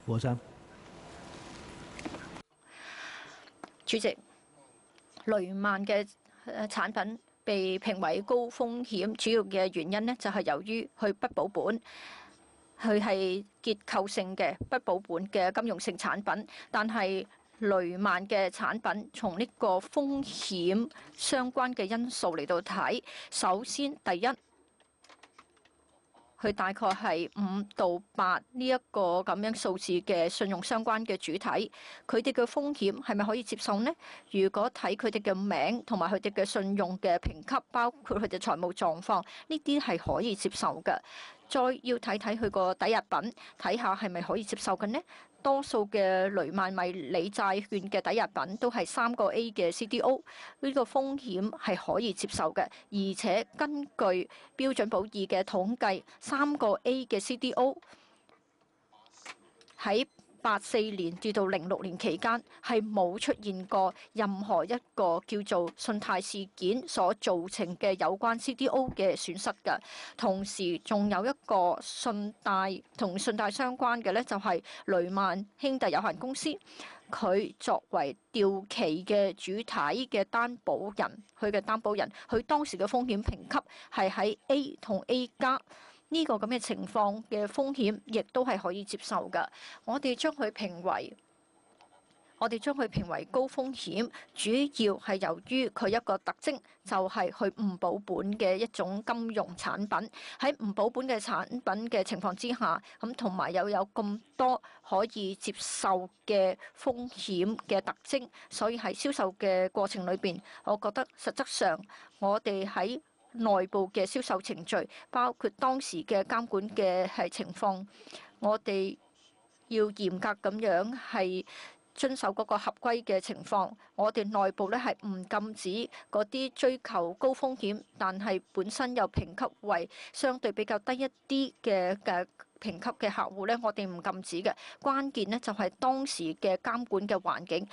和生，主席，雷曼嘅產品被評為高風險，主要嘅原因呢，就係由於佢不保本，佢係結構性嘅不保本嘅金融性產品，但係雷曼嘅產品從呢個風險相關嘅因素嚟到睇，首先第一，佢大概係5到8呢一個咁樣數字嘅信用相關嘅主體，佢哋嘅風險係咪可以接受呢？如果睇佢哋嘅名同埋佢哋嘅信用嘅評級，包括佢哋財務狀況，呢啲係可以接受嘅。再要睇睇佢個抵押品，睇下係咪可以接受嘅呢？多數嘅雷曼迷你債券嘅抵押品都係3A 嘅 CDO，呢個風險係可以接受嘅，而且根據標準普爾嘅統計，3A 嘅 CDO 喺84年至到06年期間係冇出現過任何一個叫做信貸事件所造成嘅有關 CDO 嘅損失嘅。同時仲有一個信貸同信貸相關嘅呢，就係雷曼兄弟有限公司，佢作為掉期嘅主體嘅擔保人，佢嘅擔保人，佢當時嘅風險評級係喺 A 同 A 加。呢個咁嘅情況嘅風險，亦都係可以接受㗎。我哋將佢評為高風險，主要係由於佢一個特徵，就係佢唔保本嘅一種金融產品。喺唔保本嘅產品嘅情況之下，咁同埋又有咁多可以接受嘅風險嘅特徵，所以喺銷售嘅過程裏邊，我覺得實質上我哋喺內部嘅銷售程序，包括當時嘅監管嘅情況，我哋要嚴格咁樣係遵守嗰個合規嘅情況。我哋內部咧係唔禁止嗰啲追求高風險，但係本身又評級為相對比較低一啲嘅評級嘅客戶咧，我哋唔禁止嘅。關鍵呢就係當時嘅監管嘅環境。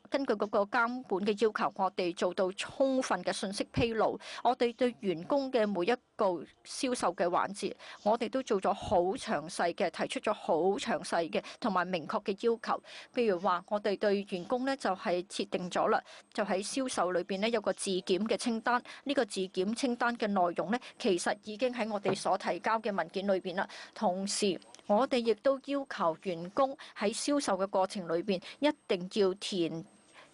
根據嗰個監管嘅要求，我哋做到充分嘅信息披露。我哋對員工嘅每一個銷售嘅環節，我哋都做咗好詳細嘅，提出咗好詳細嘅同埋明確嘅要求。譬如話，我哋對員工呢就係設定咗啦，就喺銷售裏邊呢有個自檢嘅清單。呢個自檢清單嘅內容呢，其實已經喺我哋所提交嘅文件裏邊啦。同時，我哋亦都要求員工喺銷售嘅過程裏邊一定要填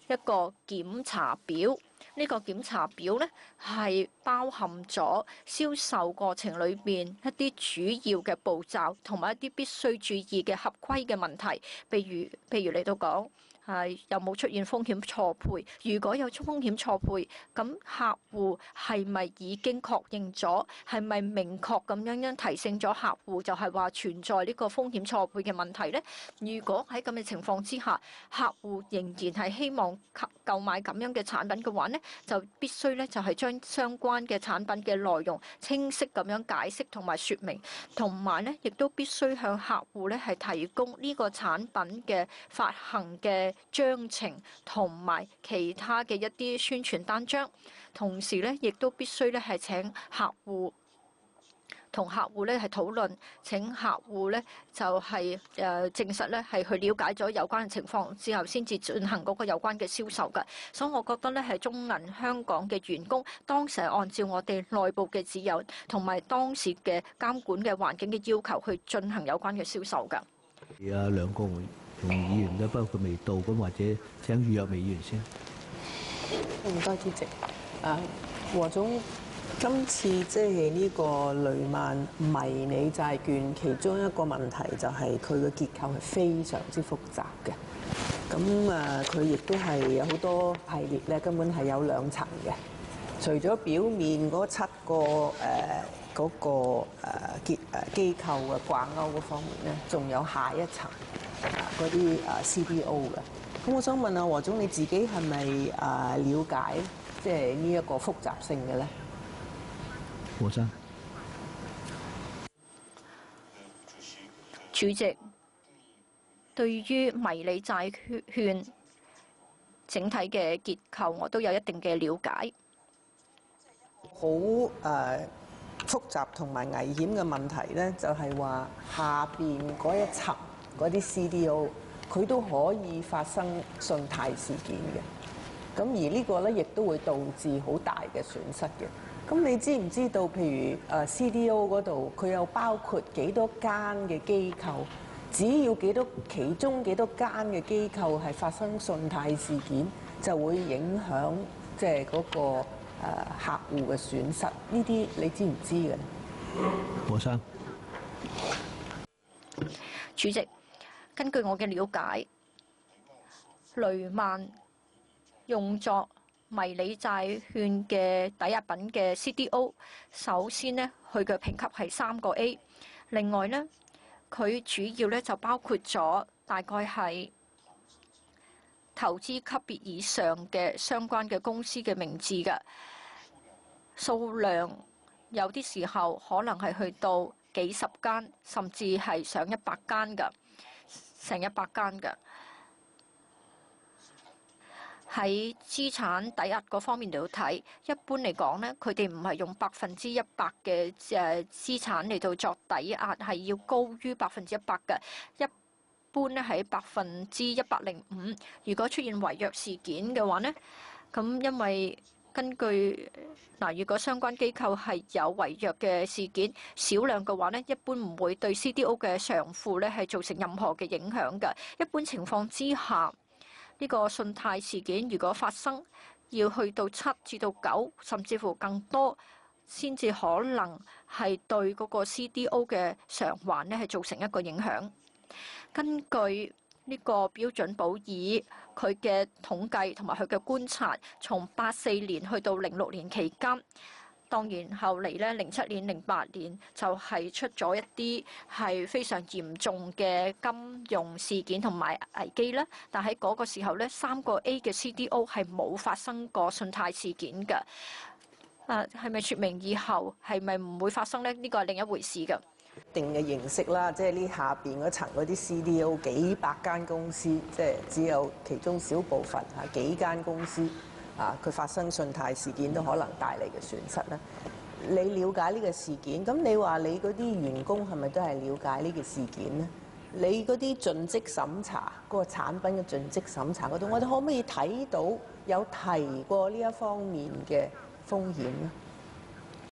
一個檢查表。呢個檢查表呢，係包含咗銷售過程裏邊一啲主要嘅步驟，同埋一啲必須注意嘅合規嘅問題。譬如嚟到講，有冇出現風險錯配？如果有風險錯配，咁客戶係咪已經確認咗？係咪明確咁樣提醒咗客戶，就係話存在呢個風險錯配嘅問題呢？如果喺咁嘅情況之下，客戶仍然係希望購買咁樣嘅產品嘅話呢，就必須咧就係將相關嘅產品嘅內容清晰咁樣解釋同埋説明，同埋咧亦都必須向客戶咧係提供呢個產品嘅發行嘅章程同埋其他嘅一啲宣傳單張，同時咧亦都必須咧係請客戶同客戶咧係討論，請客戶咧就係證實咧係去了解咗有關嘅情況之後，先至進行嗰個有關嘅銷售嘅。所以我覺得咧係中銀香港嘅員工當時係按照我哋內部嘅指引同埋當時嘅監管嘅環境嘅要求去進行有關嘅銷售㗎。兩個同議員都包括未到，咁或者請預約委員先。唔該，主席。和總，今次即係呢個雷曼迷你債券，其中一個問題就係佢嘅結構係非常之複雜嘅。咁佢亦都係有好多系列咧，根本係有2層嘅。除咗表面嗰7個嗰個機構嘅掛鈎嗰方面咧，仲有下一層嗰啲CDO 嘅。咁我想問下和總，你自己係咪了解即係呢一個複雜性嘅咧？和生，主席，對於迷你債券整體嘅結構，我都有一定嘅了解。好複雜同埋危險嘅問題咧，就係話下邊嗰一層嗰啲 CDO， 佢都可以發生信貸事件嘅。咁而呢個咧，亦都會導致好大嘅損失嘅。咁你知唔知道？譬如CDO 嗰度，佢有包括幾多間嘅機構？只要其中幾多間嘅機構係發生信貸事件，就會影響即係嗰個客戶嘅損失。呢啲你知唔知嘅？何生，主席，根據我嘅了解，雷曼用作迷你債券嘅抵押品嘅 CDO， 首先呢，佢嘅評級係3個 A。另外呢，佢主要咧就包括咗大概係投資級別以上嘅相關嘅公司嘅名字嘅數量，有啲時候可能係去到幾十間，甚至係上100間嘅，成100間嘅。喺資產抵押嗰方面嚟到睇，一般嚟講咧，佢哋唔係用100%嘅資產嚟到作抵押，係要高於100%嘅。一般咧喺105%。如果出現違約事件嘅話呢，咁因為根據如果相關機構係有違約嘅事件，少量嘅話呢，一般唔會對 CDO 嘅償付咧係造成任何嘅影響嘅。一般情況之下，呢個信貸事件如果發生，要去到7至到9，甚至乎更多，先至可能係對嗰個 CDO 嘅償還咧係造成一個影響。根據呢個標準普爾佢嘅統計同埋佢嘅觀察，從84年去到06年期間，當然後嚟咧07年、08年就係出咗一啲係非常嚴重嘅金融事件同埋危機啦。但喺嗰個時候咧，3個 A 嘅 CDO 係冇發生過信貸事件嘅。係咪説明以後係咪唔會發生咧？呢個係另一回事㗎。定嘅形式啦，即係呢下邊嗰層嗰啲 CDO 幾百間公司，即係只有其中少部分幾間公司佢發生信貸事件都可能帶嚟嘅損失啦。你了解呢個事件，咁你話你嗰啲員工係咪都係了解呢個事件呢？你嗰啲盡職審查嗰個產品嘅盡職審查嗰度，我哋可唔可以睇到有提過呢一方面嘅風險呢？